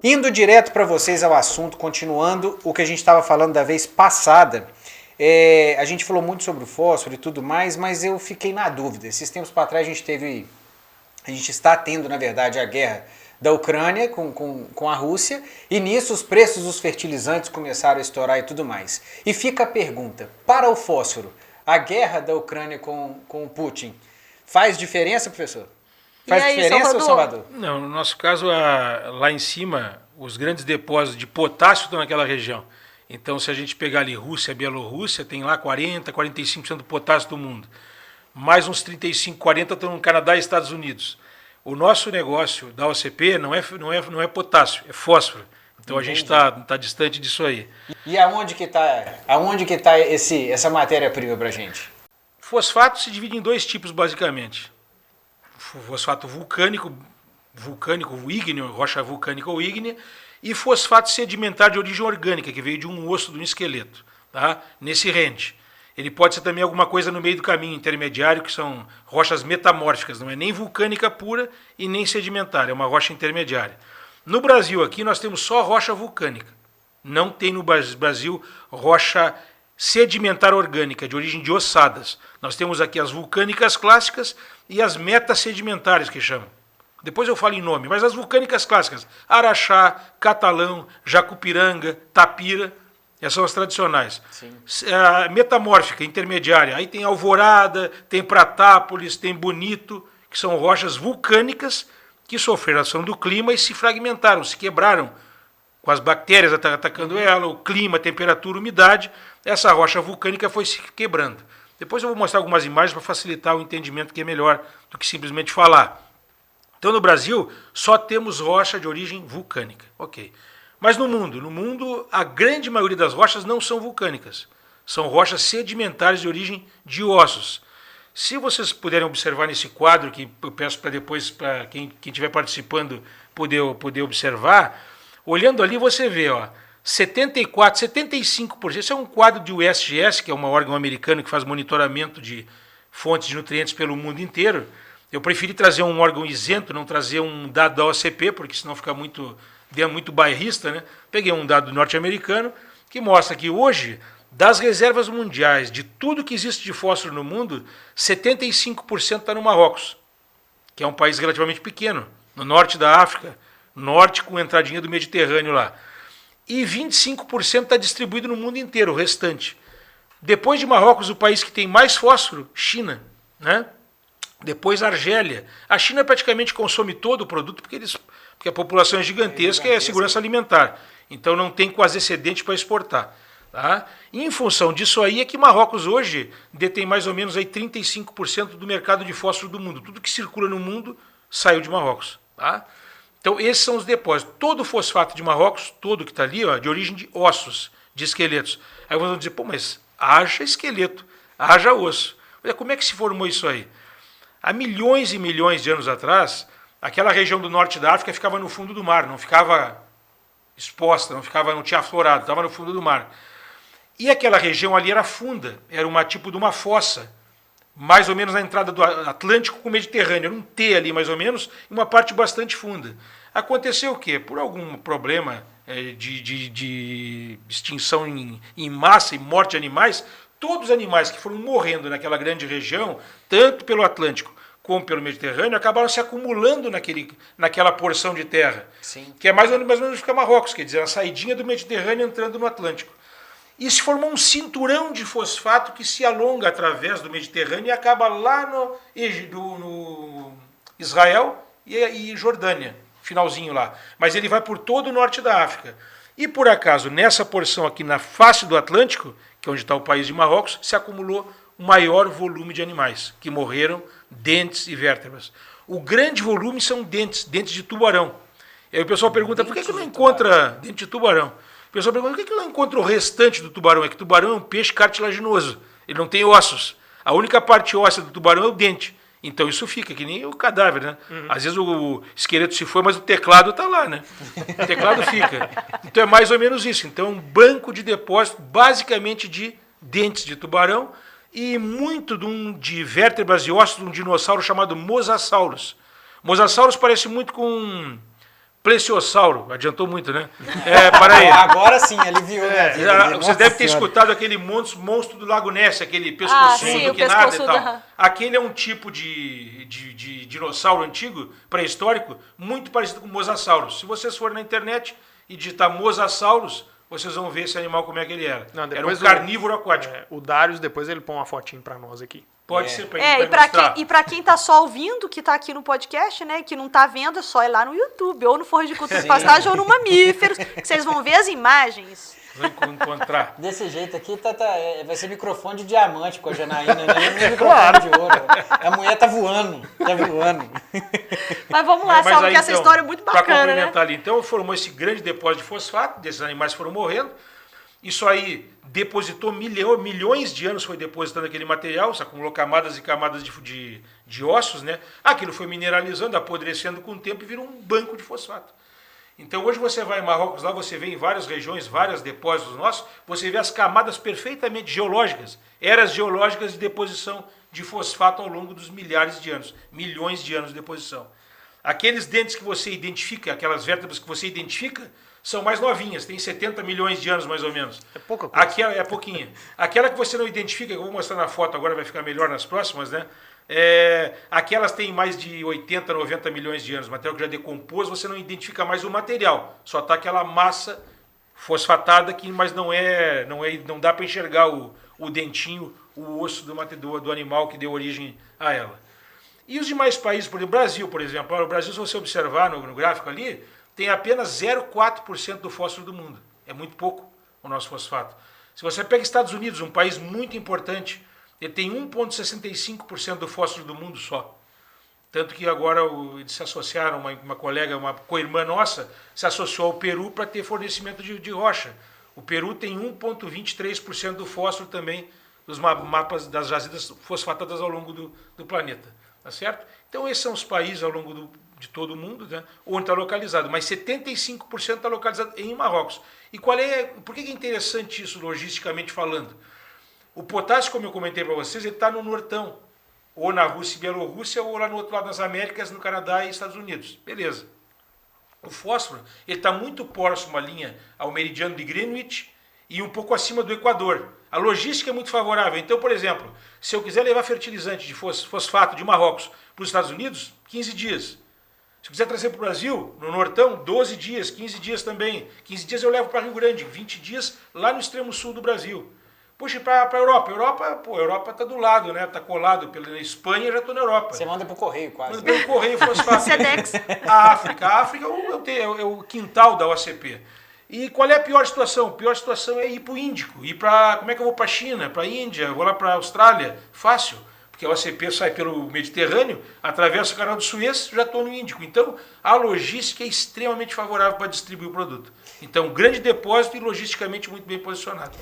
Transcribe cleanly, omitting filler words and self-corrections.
Indo direto para vocês ao assunto, continuando o que a gente estava falando da vez passada, a gente falou muito sobre o fósforo e tudo mais, mas eu fiquei na dúvida. Esses tempos para trás a gente está tendo, na verdade, a guerra da Ucrânia com a Rússia, e nisso os preços dos fertilizantes começaram a estourar e tudo mais. E fica a pergunta, para o fósforo, a guerra da Ucrânia com o Putin faz diferença, professor? Faz aí, diferença, Salvador? Não, no nosso caso, lá em cima, os grandes depósitos de potássio estão naquela região. Então, se a gente pegar ali Rússia, Bielorrússia, tem lá 40%, 45% do potássio do mundo. Mais uns 35%, 40% estão no Canadá e Estados Unidos. O nosso negócio da OCP não é potássio, é fósforo. Então a gente está distante disso aí. E aonde que tá essa matéria-prima para a gente? Fosfato se divide em dois tipos, basicamente. Fosfato vulcânico, ígneo, rocha vulcânica ou ígnea, e fosfato sedimentar de origem orgânica, que veio de um osso, de um esqueleto, tá? Nesse range. Ele pode ser também alguma coisa no meio do caminho intermediário, que são rochas metamórficas, não é nem vulcânica pura e nem sedimentar, é uma rocha intermediária. No Brasil aqui nós temos só rocha vulcânica. Não tem no Brasil rocha sedimentar orgânica, de origem de ossadas. Nós temos aqui as vulcânicas clássicas e as metasedimentares, que chamam. Depois eu falo em nome, mas as vulcânicas clássicas, Araxá, Catalão, Jacupiranga, Tapira, essas são as tradicionais. A metamórfica, intermediária, aí tem Alvorada, tem Pratápolis, tem Bonito, que são rochas vulcânicas que sofreram a ação do clima e se fragmentaram, se quebraram com as bactérias atacando ela, o clima, a temperatura, a umidade. Essa rocha vulcânica foi se quebrando. Depois eu vou mostrar algumas imagens para facilitar o entendimento, que é melhor do que simplesmente falar. Então no Brasil só temos rocha de origem vulcânica. Ok. Mas no mundo a grande maioria das rochas não são vulcânicas. São rochas sedimentares de origem de ossos. Se vocês puderem observar nesse quadro, que eu peço para depois, para quem estiver participando poder observar, olhando ali você vê, 74%, 75%, esse é um quadro de USGS, que é um órgão americano que faz monitoramento de fontes de nutrientes pelo mundo inteiro. Eu preferi trazer um órgão isento, não trazer um dado da OCP, porque senão fica muito bairrista, né? Peguei um dado norte-americano que mostra que hoje, das reservas mundiais, de tudo que existe de fósforo no mundo, 75% está no Marrocos, que é um país relativamente pequeno, no norte da África, norte com entradinha do Mediterrâneo lá. E 25% está distribuído no mundo inteiro, o restante. Depois de Marrocos, o país que tem mais fósforo, China, né? Depois Argélia. A China praticamente consome todo o produto porque a população é gigantesca e é segurança alimentar. Então não tem quase excedente para exportar. Tá? E em função disso aí é que Marrocos hoje detém mais ou menos aí 35% do mercado de fósforo do mundo. Tudo que circula no mundo saiu de Marrocos. Tá? Então esses são os depósitos. Todo o fosfato de Marrocos, todo que está ali, de origem de ossos, de esqueletos. Aí vocês vão dizer, mas haja esqueleto, haja osso. Olha, como é que se formou isso aí? Há milhões e milhões de anos atrás, aquela região do norte da África ficava no fundo do mar, não ficava exposta, não tinha aflorado, estava no fundo do mar. E aquela região ali era funda, era tipo de uma fossa, mais ou menos na entrada do Atlântico com o Mediterrâneo, era um T ali mais ou menos, e uma parte bastante funda. Aconteceu o quê? Por algum problema de extinção em massa e morte de animais, todos os animais que foram morrendo naquela grande região, tanto pelo Atlântico como pelo Mediterrâneo, acabaram se acumulando naquela porção de terra. Sim. Que é mais ou menos fica Marrocos, quer dizer, a saidinha do Mediterrâneo entrando no Atlântico. E se formou um cinturão de fosfato que se alonga através do Mediterrâneo e acaba lá no Israel e Jordânia, finalzinho lá. Mas ele vai por todo o norte da África. E por acaso, nessa porção aqui na face do Atlântico, que é onde está o país de Marrocos, se acumulou o maior volume de animais que morreram, dentes e vértebras. O grande volume são dentes de tubarão. E aí o pessoal pergunta, por que não encontra dente de tubarão? O pessoal pergunta, por que não encontra o restante do tubarão? É que o tubarão é um peixe cartilaginoso, ele não tem ossos. A única parte óssea do tubarão é o dente. Então isso fica, que nem o cadáver, né? Uhum. Às vezes o esqueleto se foi, mas o teclado está lá, né? O teclado fica. Então é mais ou menos isso. Então é um banco de depósito, basicamente de dentes de tubarão e muito de vértebras e ossos de um dinossauro chamado Mosasaurus. Mosasaurus parece muito com Plesiosauro, adiantou muito, né? Para aí. Agora sim, aliviou minha vida. Você deve ter escutado aquele monstro do Lago Ness, aquele pescoçudo que nada e tal. Aquele é um tipo de dinossauro antigo, pré-histórico, muito parecido com o Mosasaurus. Se vocês forem na internet e digitar Mosasaurus, vocês vão ver esse animal como é que ele era. Não, era um carnívoro aquático. O Darius, depois ele põe uma fotinho pra nós aqui. Pode ser pra e pra quem tá só ouvindo, que tá aqui no podcast, né, que não tá vendo, é só ir lá no YouTube, ou no Forra de Cultura e Pastagem, ou no Mamíferos, que vocês vão ver as imagens. Vão encontrar. Desse jeito aqui, vai ser microfone de diamante com a Janaína, né? Não é microfone de ouro. A mulher tá voando, Mas vamos lá, Saulo, que essa história é muito bacana, pra complementar né? ali, então formou esse grande depósito de fosfato, desses animais foram morrendo. Isso aí depositou milhões de anos, foi depositando aquele material, se acumulou camadas e camadas de ossos, né? Aquilo foi mineralizando, apodrecendo com o tempo e virou um banco de fosfato. Então hoje você vai em Marrocos, lá você vê em várias regiões, vários depósitos nossos, você vê as camadas perfeitamente geológicas, eras geológicas de deposição de fosfato ao longo dos milhares de anos de deposição. Aqueles dentes que você identifica, aquelas vértebras que você identifica, são mais novinhas, tem 70 milhões de anos mais ou menos. É pouca coisa. Aquela é pouquinha. Aquela que você não identifica, que eu vou mostrar na foto agora, vai ficar melhor nas próximas, né? Aquelas têm mais de 80, 90 milhões de anos. Material que já decompôs, você não identifica mais o material. Só está aquela massa fosfatada que mas não dá para enxergar o dentinho, o osso do animal que deu origem a ela. E os demais países, por exemplo, Brasil, por exemplo. O Brasil, se você observar no gráfico ali, tem apenas 0,4% do fósforo do mundo. É muito pouco o nosso fosfato. Se você pega Estados Unidos, um país muito importante, ele tem 1,65% do fósforo do mundo só. Tanto que agora eles se associaram, uma colega, uma co-irmã nossa, se associou ao Peru para ter fornecimento de rocha. O Peru tem 1,23% do fósforo também dos mapas das jazidas fosfatadas ao longo do planeta. Tá certo? Então esses são os países ao longo de todo o mundo, né, onde está localizado, mas 75% está localizado em Marrocos. E por que é interessante isso logisticamente falando? O potássio, como eu comentei para vocês, ele está no nortão, ou na Rússia e Bielorrússia, ou lá no outro lado das Américas, no Canadá e Estados Unidos. Beleza. O fósforo ele está muito próximo à linha ao meridiano de Greenwich e um pouco acima do Equador. A logística é muito favorável. Então, por exemplo, se eu quiser levar fertilizante de fosfato de Marrocos para os Estados Unidos, 15 dias. Se eu quiser trazer para o Brasil, no Nortão, 12 dias, 15 dias também. 15 dias eu levo para Rio Grande, 20 dias lá no extremo sul do Brasil. Puxa, para a Europa. A Europa está do lado, né? Está colado pela Espanha, já estou na Europa. Você manda para o correio quase. Manda pelo correio fosfato. Sedex. A África é o quintal da OCP. E qual é a pior situação? A pior situação é ir para o Índico. Como é que eu vou para a China, para a Índia, eu vou lá para a Austrália? Fácil. Porque a OCP sai pelo Mediterrâneo, atravessa o canal do Suez, já estou no Índico. Então, a logística é extremamente favorável para distribuir o produto. Então, grande depósito e logisticamente muito bem posicionado.